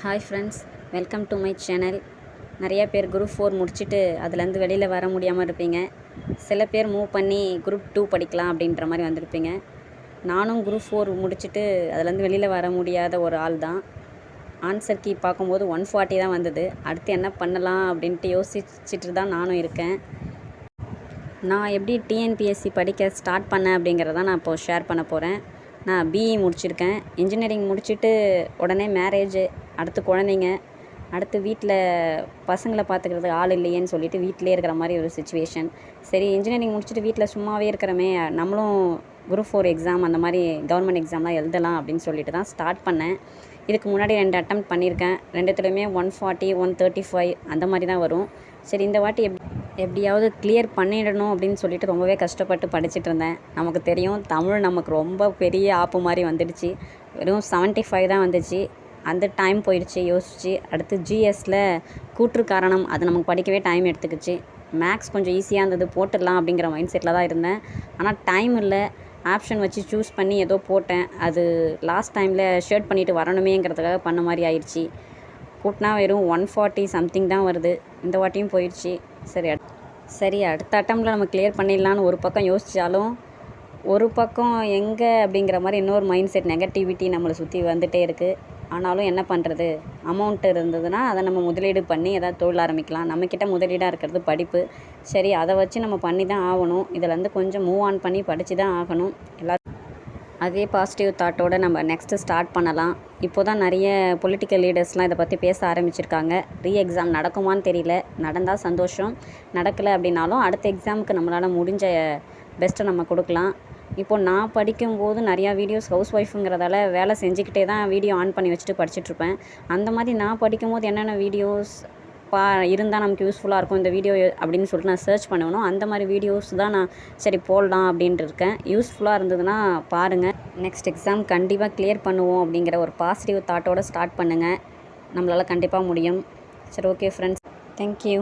Hi friends, welcome to my channel. நிறையா பேர் group 4 முடிச்சுட்டு அதுலேருந்து வெளியில் வர முடியாமல் இருப்பீங்க. சில பேர் மூவ் பண்ணி குரூப் 2 படிக்கலாம் அப்படின்ற மாதிரி வந்திருப்பீங்க. நானும் குரூப் 4 முடிச்சுட்டு அதுலேருந்து வெளியில் வர முடியாத ஒரு ஆள் தான். ஆன்சர் கீ பார்க்கும்போது 140 தான் வந்தது. அடுத்து என்ன பண்ணலாம் அப்படின்ட்டு யோசிச்சுட்டு தான் நானும் இருக்கேன். நான் எப்படி டிஎன்பிஎஸ்சி படிக்க ஸ்டார்ட் பண்ணேன் அப்படிங்கிறத நான் இப்போது ஷேர் பண்ண போகிறேன். நான் பிஇ முடிச்சிருக்கேன். இன்ஜினியரிங் முடிச்சுட்டு உடனே மேரேஜ், அடுத்து குழந்தைங்க, அடுத்து வீட்டில் பசங்களை பார்த்துக்கிறதுக்கு ஆள் இல்லையேன்னு சொல்லிட்டு வீட்டிலே இருக்கிற மாதிரி ஒரு சுச்சுவேஷன். சரி, இன்ஜினியரிங் முடிச்சுட்டு வீட்டில் சும்மாவே இருக்கிறோமே, நம்மளும் குரூப் 4 எக்ஸாம் அந்த மாதிரி கவர்மெண்ட் எக்ஸாம்லாம் எழுதலாம் அப்படின்னு சொல்லிட்டு தான் ஸ்டார்ட் பண்ணேன். இதுக்கு முன்னாடி 2 அட்டெம்ப்ட் பண்ணியிருக்கேன். 2த்துலையுமே 140, 135 அந்த மாதிரி தான் வரும். சரி, இந்த வாட்டி எப்படியாவது கிளியர் பண்ணிடணும் அப்படின்னு சொல்லிட்டு ரொம்பவே கஷ்டப்பட்டு படிச்சுட்டு இருந்தேன். நமக்கு தெரியும், தமிழ் நமக்கு ரொம்ப பெரிய ஆப்பு மாதிரி வந்துடுச்சு. வெறும் 75 தான் வந்துச்சு. அந்த டைம் போயிடுச்சு யோசிச்சு. அடுத்து ஜிஎஸ்சில் கூற்று காரணம், அது நமக்கு படிக்கவே டைம் எடுத்துக்கிச்சு. மேக்ஸ் கொஞ்சம் ஈஸியாக இருந்தது, போட்டுடலாம் அப்படிங்கிற மைண்ட் செட்டில் தான் இருந்தேன். ஆனால் டைம் இல்லை. ஆப்ஷன் வச்சு சூஸ் பண்ணி ஏதோ போட்டேன். அது லாஸ்ட் டைமில் ஷேர்ட் பண்ணிவிட்டு வரணுமேங்கிறதுக்காக பண்ண மாதிரி ஆயிடுச்சு. கூட்டினா வெறும் 140 சம்திங் தான் வருது. இந்த வாட்டியும் போயிடுச்சு. சரி, அடுத்த அட்டம்ப்டில் நம்ம கிளியர் பண்ணிடலான்னு ஒரு பக்கம் யோசித்தாலும், ஒரு பக்கம் எங்கே அப்படிங்கிற மாதிரி இன்னொரு மைண்ட் செட் நெகட்டிவிட்டி நம்மளை சுற்றி வந்துகிட்டே இருக்குது. ஆனாலும் என்ன பண்ணுறது, அமௌண்ட்டு இருந்ததுன்னா அதை நம்ம முதலீடு பண்ணி ஏதாவது தொழில் ஆரம்பிக்கலாம். நம்மக்கிட்ட முதலீடாக இருக்கிறது படிப்பு. சரி, அதை வச்சு நம்ம பண்ணி தான் ஆகணும். இதிலேருந்து கொஞ்சம் மூவ் ஆன் பண்ணி படித்து தான் ஆகணும். அதே பாசிட்டிவ் தாட்டோடு நம்ம நெக்ஸ்ட்டு ஸ்டார்ட் பண்ணலாம். இப்போ தான் நிறைய பொலிட்டிக்கல் லீடர்ஸ்லாம் இதை பற்றி பேச ஆரம்பிச்சிருக்காங்க. எக்ஸாம் நடக்குமான்னு தெரியல. நடந்தால் சந்தோஷம், நடக்கலை அப்படின்னாலும் அடுத்த எக்ஸாமுக்கு நம்மளால் முடிஞ்ச பெஸ்ட்டை நம்ம கொடுக்கலாம். இப்போது நான் படிக்கும்போது நிறையா வீடியோஸ், ஹவுஸ் ஒய்ஃபுங்கிறதால வேலை செஞ்சுக்கிட்டே தான் வீடியோ ஆன் பண்ணி வச்சுட்டு படிச்சுட்ருப்பேன். அந்த மாதிரி நான் படிக்கும்போது என்னென்ன வீடியோஸ் இருந்தால் நமக்கு யூஸ்ஃபுல்லாக இருக்கும் இந்த வீடியோ அப்படின்னு சொல்லிட்டு நான் சர்ச் பண்ணணும். அந்த மாதிரி வீடியோஸ் தான் நான் சரி போடலாம் அப்படின்ட்டு இருக்கேன். யூஸ்ஃபுல்லாக இருந்ததுன்னா பாருங்கள். நெக்ஸ்ட் எக்ஸாம் கண்டிப்பாக கிளியர் பண்ணுவோம் அப்படிங்கிற ஒரு பாசிட்டிவ் தாட்டோடு ஸ்டார்ட் பண்ணுங்கள். நம்மளால் கண்டிப்பாக முடியும். சரி, ஓகே ஃப்ரெண்ட்ஸ், தேங்க்யூ.